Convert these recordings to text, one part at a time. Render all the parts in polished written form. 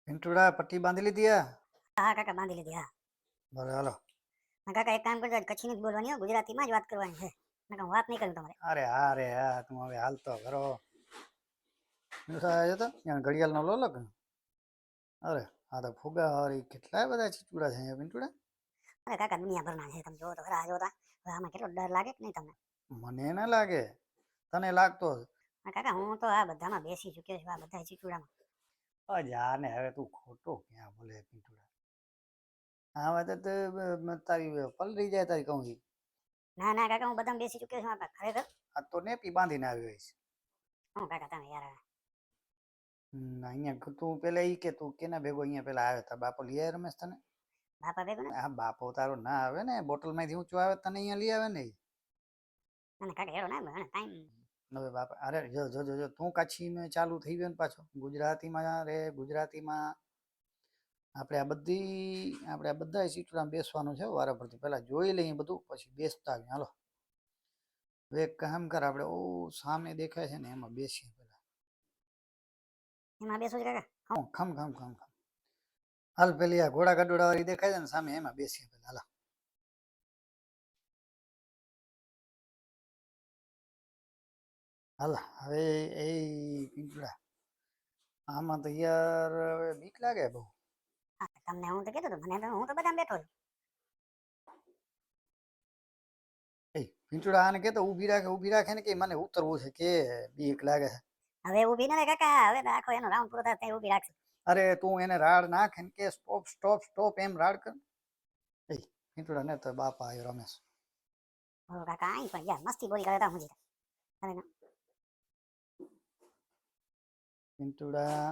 પિન્ટુડા પટ્ટી બાંધી લીધી આ? હા કાકા બાંધી લીધી હા. ભલે હાલો. હા કાકા એક કામ કરજો, કચ્છી નથી બોલવાની હો, ગુજરાતીમાં જ વાત કરવાની છે. નકર વાત નહીં કરું તમારે. અરે હા રે હા, તું હવે હાલતો કરો. આવ્યો તો ત્યાં ઘડિયાળનો લો લગ. અરે આ તો ફુગા વાળી કેટલા બધા ચીચુડા છે અહીંયા પિન્ટુડા. અરે કાકા દુનિયાભરના છે, તમે જોવો તો ખરા જોતા. હવે આમાં કેટલો ડર લાગે કે નહીં તમને? મને ના લાગે, તને લાગતો જ. હા કાકા હું તો આ બધામાં બેસી ચૂક્યો છું, આ બધા ચીચુડામાં. જા ને હવે તું ખોટો ક્યાં બોલે પિન્ટુડા. હા વાત તો તારી પલરી જાય તારી કહું છું. ના ના કાકા હું બધામાં બેસી ચૂક્યો છું, આ ખરેખર. આ તો નેપી બાંધીને આવ્યો છે. હું કાકા તમે યાર. અહીંયા તું પેલા ઈ કે તું કેના ભેગો અહીંયા પેલા આવ્યો તા બાપો લઈ આવ્યો રમેશ તને? બાપા ભેગો ને? હા બાપો તારો ના આવે ને, બોટલમાંથી ઊંચો આવે તને અહીંયા લઈ આવે ને. ના કાકા હેરો ના ટાઈમ. હવે બાપા અરે જો જો જો જો તું કાચીને ચાલુ થઈ ગયો ને પાછો ગુજરાતીમાં રે. ગુજરાતીમાં આપણે આ બધા સીટોડામાં બેસવાનું છે વારા ફરતી. પહેલા જોઈ લઈએ બધું પછી બેસતા આવીએ. હાલો હવે એક કામ કર, આપણે ઓ સામે દેખાય છે ને એમાં બેસીએ પેલા. એમાં બેસો જ કાકા. ખમ ખમ ખમ ખમ. હાલ પેલી આ ઘોડા ગડોડા વાળી દેખાય છે ને સામે, એમાં બેસીએ પેલા. હાલો હાલ હવે એ પિંપળા આમાં તો યાર હવે બીક લાગે બહુ. હા તમને હું તો કીધું હતું, મને તો હું તો બધામાં બેઠો છું. એ પિંટુડા આને કેતો ઊભી રાખે ને કે મને ઉતરવું છે કે બીક લાગે છે. હવે ઊભી ના રે કાકા, હવે તો આખો એનો રાઉન્ડ પૂરો થાય ત્યાં ઊભી રાખશે. અરે તું એને રાડ નાખ ને કે સ્ટોપ સ્ટોપ સ્ટોપ એમ રાડ કર. એ પિંટુડા ને તો બાપા આવ્યો રમેશ. ઓ કાકા આઈ પણ યાર મસ્તી બોલી કરે તા હું જીતા. અરે ના પિંટુડા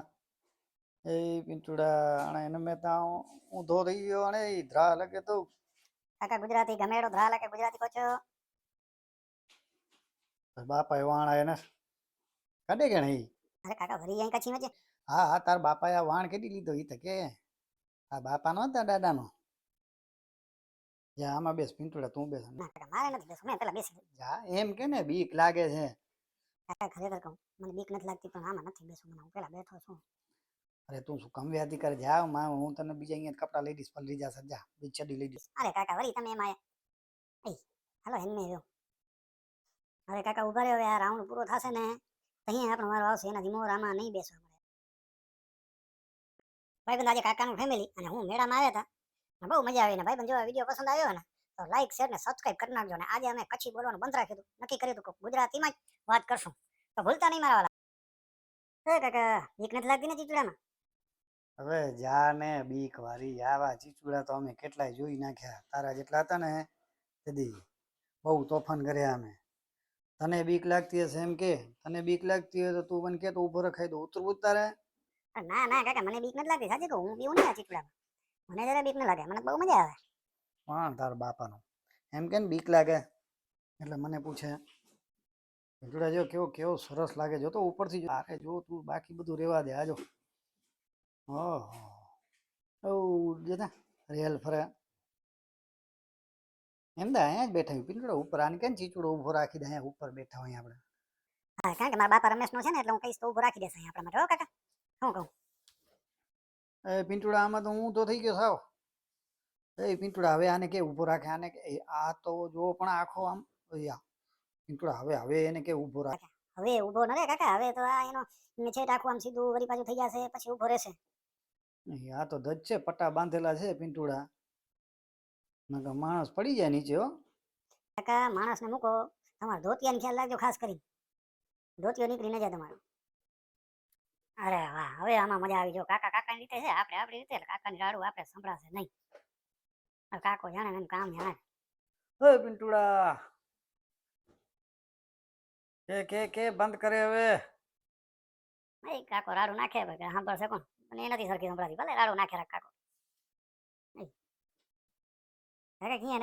એ પિંટુડા અને એને મેં તા ઊંધો થઈ ગયો અને એ ધ્રા લગે તો કાકા ગુજરાતી ગમેડો ધ્રા લાગે ગુજરાતી કોચો. બાપા એ વાણ એને કાઢે કે નહીં? અરે કાકા વરી અહીં કચ્છી માં છે. હા હા તાર બાપાએ આ વાણ કેટી લીધો ઈ તો કે આ બાપા નો હતા દાદાનો. જા આમાં બેસ પિંટુડા, તું બેસ. ના કાકા મારે નથી બેસવું, મેં પેલા બેસી ગઈ. જા એમ કે ને બીક લાગે છે. કાકા ખરેખર કહું મને બીક નથી લાગતી, પણ આમાં નથી બેસવું, મને હું પેલા બેઠો છું. અરે તું શું કમ વ્યાધી કરે? જા હું તને બીજા અહીંયા કપડા લઈ દઈશ, પણ લઈ જા જા બીજ ચડી લઈ દઈશ. અરે કાકા વળી તમે એમાં હાલો હેન્મે રહ્યો. હવે કાકા ઉભા રહ્યો, હવે આ રાઉન્ડ પૂરો થશે ને અહીંયા આપણો મારો આવશે, એનાથી મોર આમાં નહીં બેસવા મળે. ભાઈબંધ આજે કાકાનું ફેમિલી અને હું મેળામાં આવ્યા હતા, બહુ મજા આવી ને ભાઈબંધ જો વિડીયો પસંદ આવ્યો ને તો લાઈક શેર ને સબસ્ક્રાઇબ કરી નાખજો. ને આજે અમે કચ્છી બોલવાનું બંધ રાખ્યું હતું, નક્કી કર્યું હતું કે ગુજરાતીમાં જ વાત કરશું, તો ભૂલતા નહીં મારા વાલા. કાકા બીક નથી લાગતી ને ચીચડામાં? હવે જા ને બીક વાળી આવા ચીચુડા તો અમે કેટલાય જોઈ નાખ્યા. તારા જેટલા હતા ને તેથી બહુ તોફાન કર્યા અમે. તને બીક લાગતી હશે એમ કે? તને બીક લાગતી હોય તો તું મને કે તો ઊભો રખાય તો ઉતરવું જ તારે. ના ના કાકા મને બીક નથી લાગતી, સાચી કહું હું બીવું નહીં આ ચીચડામાં. મને જરા બીક ન લાગે, મને બહુ મજા આવે. હા તારા બાપાનો એમ કે ને બીક લાગે એટલે મને પૂછે. પિંટુડા જો કેવો કેવો સરસ લાગે, જો તો ઉપરથી જો. અરે જો તું બાકી બધું રેવા દે. આજો ઓહો જતા રેલ ફરે એમ તો અહીંયા જ બેઠા પિંટુડા ઉપર. આને કેમ ચીચુડો ઊભો રાખી દે અહીંયા ઉપર બેઠા હોય આપણે. હા કારણ કે મારા બાપા રમેશનો છે ને એટલે હું કહીશ તો ઊભો રાખી દેશે આપણા માટે. હો કાકા શું કહું? એ પિંટુડા આમાં તો હું તો થઈ ગયો સાવ. એ પિંટુડા હવે આને કે ઊભો રાખે, આને કે આ તો જો પણ આખો આમ પિંટુડા હવે એને કે ઊભો રાખે. હવે ઊભો ન રે કાકા, હવે તો આ એનો છેટ આખું આમ સીધું વળી પાછું થઈ જશે પછી ઊભો રહેશે. આ તો ધજ છે, પટ્ટા બાંધેલા છે પિંટુડા, નકર માણસ પડી જાય નીચે. હો કાકા માણસને મૂકો, તમારા ધોતિયાનો ખ્યાલ રાખજો ખાસ કરી, ધોતિયો નીકળી ન જાય તમારો. અરે વાહ હવે આમાં મજા આવી. જો કાકા કાકાની રીતે છે, આપણે આપણી રીતે, એટલે કાકાની રાડું આપણે સંભળાશે નહીં. કાકો જાણે એનું કામ જાણે. ઓય પિંટુડા કે બંધ કરે હવે. નહીં કાકો રાડું નાખે સાંભળશે કોણ? અને એ નથી સરખી સંભળાતી, ભલે રાડું નાખે રાખ કાકો. કાકા ક્યાં